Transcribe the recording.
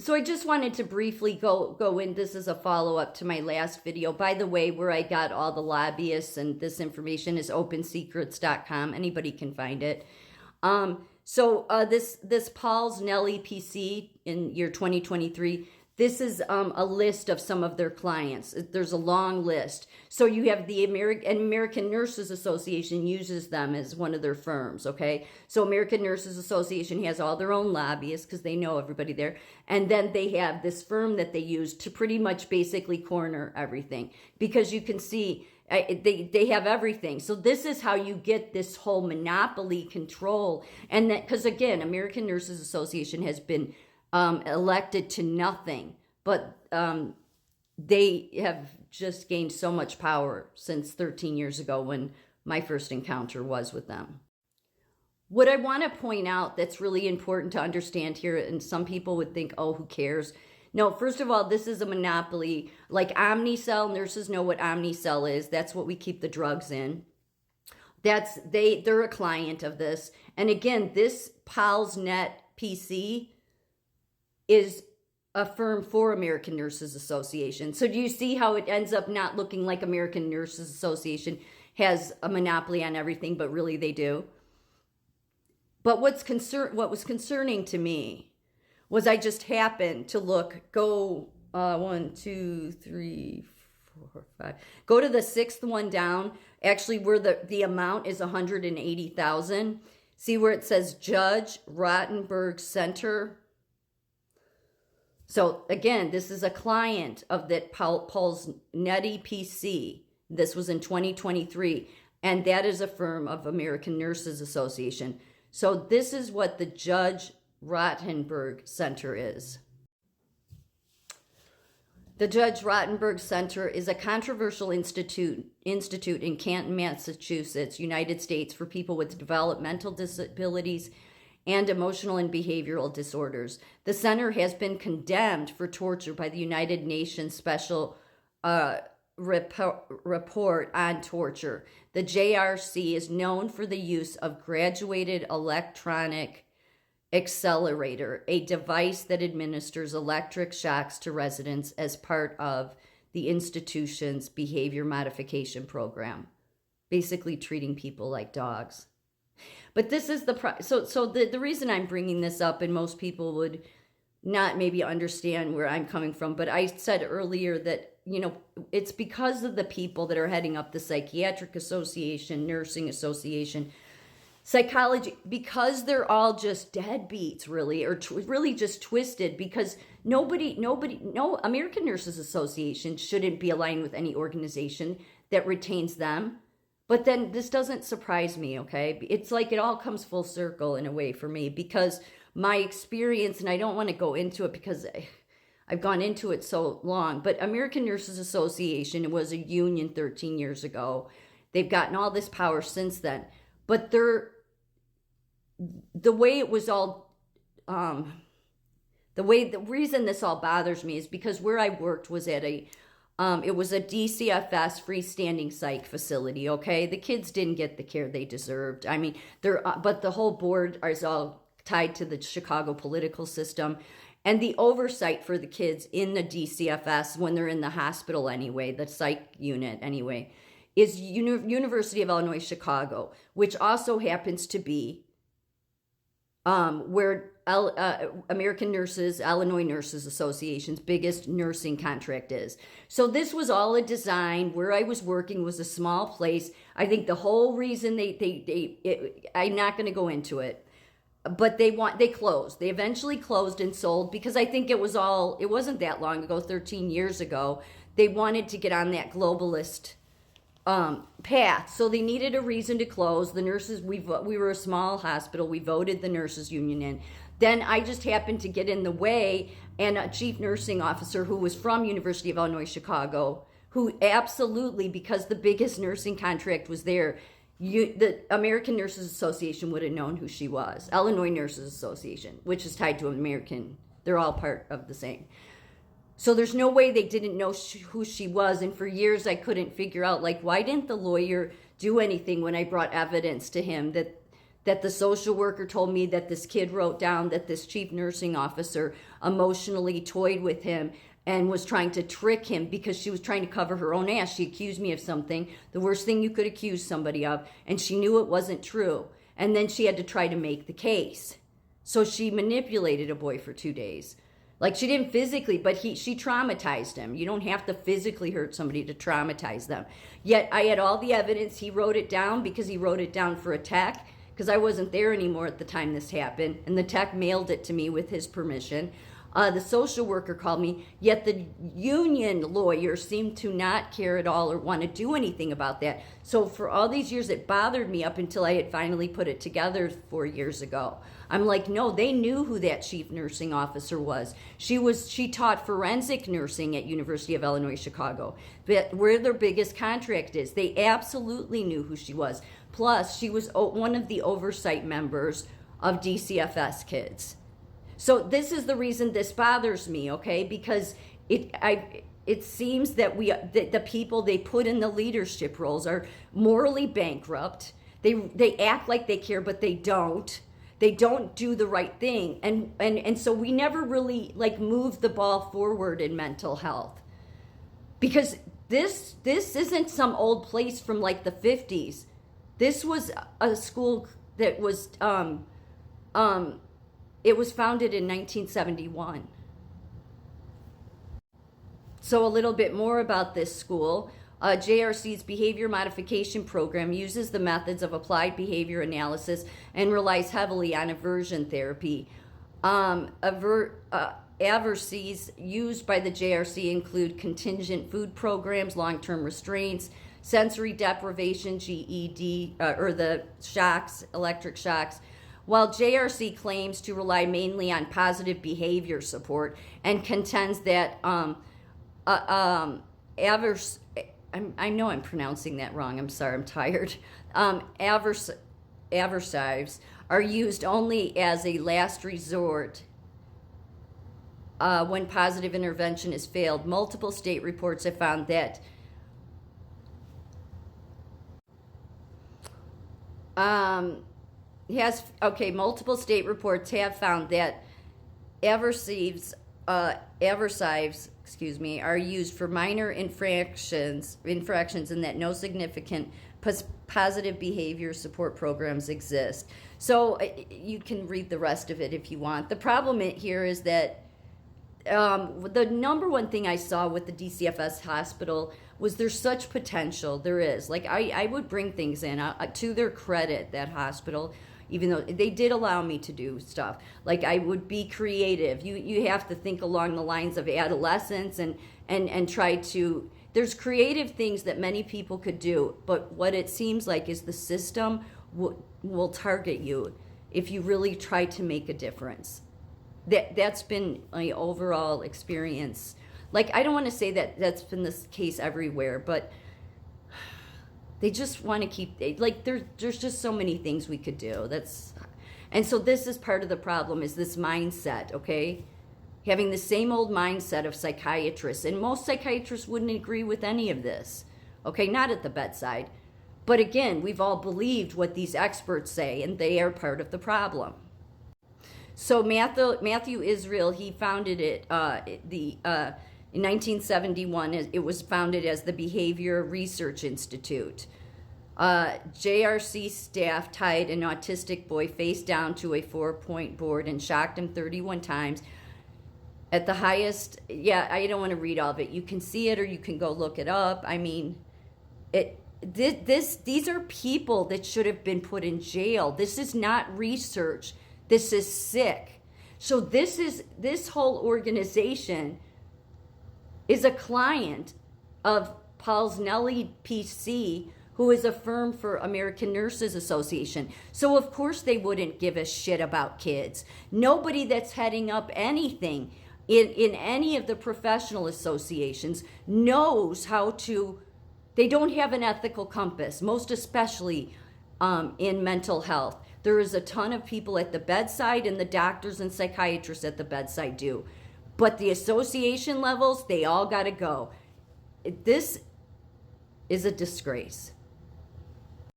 So I just wanted to briefly go in. This is a follow-up to my last video. By the way, where I got all the lobbyists and this information is opensecrets.com. Anybody can find it. This Paul's Nelly PC in year 2023, this is a list of some of their clients. There's a long list. So you have the American Nurses Association uses them as one of their firms, okay? So American Nurses Association has all their own lobbyists because they know everybody there. And then they have this firm that they use to pretty much basically corner everything. Because you can see they have everything. So this is how you get this whole monopoly control. And that, because again, American Nurses Association has been elected to nothing, but they have just gained so much power since 13 years ago when my first encounter was with them. What I want to point out that's really important to understand here, and some people would think, oh, who cares? No, first of all, this is a monopoly. Like Omnicell, nurses know what Omnicell is. That's what we keep the drugs in. They're a client of this. And again, this PalsNet PC is a firm for American Nurses Association. So do you see how it ends up not looking like American Nurses Association has a monopoly on everything, but really they do? But what was concerning to me was I just happened to go 1, 2, 3, 4, 5. Go to the sixth one down, actually where the amount is 180,000. See where it says Judge Rottenberg Center. So again, this is a client of that Paul's Netty PC. This was in 2023, and that is a firm of American Nurses Association. So this is what the Judge Rottenberg Center is. The Judge Rottenberg Center is a controversial institute in Canton, Massachusetts, United States, for people with developmental disabilities and emotional and behavioral disorders. The center has been condemned for torture by the United Nations Special Report on Torture. The JRC is known for the use of graduated electronic accelerator, a device that administers electric shocks to residents as part of the institution's behavior modification program, basically treating people like dogs. But this is the reason I'm bringing this up, and most people would not maybe understand where I'm coming from, but I said earlier that, it's because of the people that are heading up the Psychiatric Association, Nursing Association, Psychology, because they're all just deadbeats, really, or really just twisted, because no American Nurses Association shouldn't be aligned with any organization that retains them. But then this doesn't surprise me, okay? It's like it all comes full circle in a way for me, because my experience, and I don't want to go into it because I've gone into it so long, but American Nurses Association was a union 13 years ago. They've gotten all this power since then. But the way it was all, the reason this all bothers me is because where I worked was at it was a DCFS freestanding psych facility, okay? The kids didn't get the care they deserved. I mean, but the whole board is all tied to the Chicago political system. And the oversight for the kids in the DCFS, when they're in the hospital anyway, the psych unit anyway, is University of Illinois Chicago, which also happens to be where American Nurses, Illinois Nurses Association's biggest nursing contract is. So this was all a design. Where I was working was a small place. I think the whole reason I'm not going to go into it, but they closed. They eventually closed and sold because I think it wasn't that long ago, 13 years ago. They wanted to get on that globalist path. So they needed a reason to close. The nurses, we were a small hospital. We voted the nurses union in. Then I just happened to get in the way, and a chief nursing officer who was from University of Illinois Chicago, who absolutely, because the biggest nursing contract was there, the American Nurses Association would have known who she was. Illinois Nurses Association, which is tied to American. They're all part of the same. So there's no way they didn't know who she was. And for years, I couldn't figure out, why didn't the lawyer do anything when I brought evidence to him that that the social worker told me that this kid wrote down that this chief nursing officer emotionally toyed with him and was trying to trick him because she was trying to cover her own ass. She accused me of something, the worst thing you could accuse somebody of, and she knew it wasn't true. And then she had to try to make the case. So she manipulated a boy for 2 days. Like, she didn't physically, but she traumatized him. You don't have to physically hurt somebody to traumatize them. Yet I had all the evidence. He wrote it down because he wrote it down for a tech, because I wasn't there anymore at the time this happened, and the tech mailed it to me with his permission. The social worker called me, yet the union lawyer seemed to not care at all or want to do anything about that. So for all these years, it bothered me up until I had finally put it together 4 years ago. I'm like, no, they knew who that chief nursing officer was. She taught forensic nursing at University of Illinois, Chicago, where their biggest contract is. They absolutely knew who she was. Plus, she was one of the oversight members of DCFS kids. So this is the reason this bothers me, okay? Because it seems that the people they put in the leadership roles are morally bankrupt. They act like they care, but they don't. They don't do the right thing, and so we never really like move the ball forward in mental health, because this isn't some old place from like the 50s. This was a school that was it was founded in 1971. So a little bit more about this school. JRC's behavior modification program uses the methods of applied behavior analysis and relies heavily on aversion therapy. Aversies used by the JRC include contingent food programs, long-term restraints, sensory deprivation, GED, or the shocks, electric shocks, while JRC claims to rely mainly on positive behavior support and contends that I know I'm pronouncing that wrong. I'm sorry, I'm tired. Aversives are used only as a last resort when positive intervention has failed. Multiple state reports have found that multiple state reports have found that aversives are used for minor infractions and that no significant positive behavior support programs exist. So you can read the rest of it if you want. The problem here is that the number one thing I saw with the DCFS hospital was there's such potential. There is. Like, I would bring things in. To their credit, that hospital, even though they did allow me to do stuff, like I would be creative. You have to think along the lines of adolescence and try to, there's creative things that many people could do, but what it seems like is the system will target you if you really try to make a difference. That's been my overall experience. Like, I don't want to say that that's been the case everywhere, but they just want to keep, like, there's just so many things we could do. And so this is part of the problem, is this mindset, okay? Having the same old mindset of psychiatrists. And most psychiatrists wouldn't agree with any of this, okay? Not at the bedside. But again, we've all believed what these experts say, and they are part of the problem. So Matthew Israel, he founded it in 1971. It was founded as the Behavior Research Institute. JRC staff tied an autistic boy face down to a 4-point board and shocked him 31 times. At the highest, I don't want to read all of it. You can see it or you can go look it up. I mean, these are people that should have been put in jail. This is not research. This is sick. So this whole organization is a client of Paulsnelli PC, who is a firm for American Nurses Association. So of course they wouldn't give a shit about kids. Nobody that's heading up anything in any of the professional associations knows how to, they don't have an ethical compass, most especially in mental health. There is a ton of people at the bedside, and the doctors and psychiatrists at the bedside do. But the association levels, they all got to go. This is a disgrace.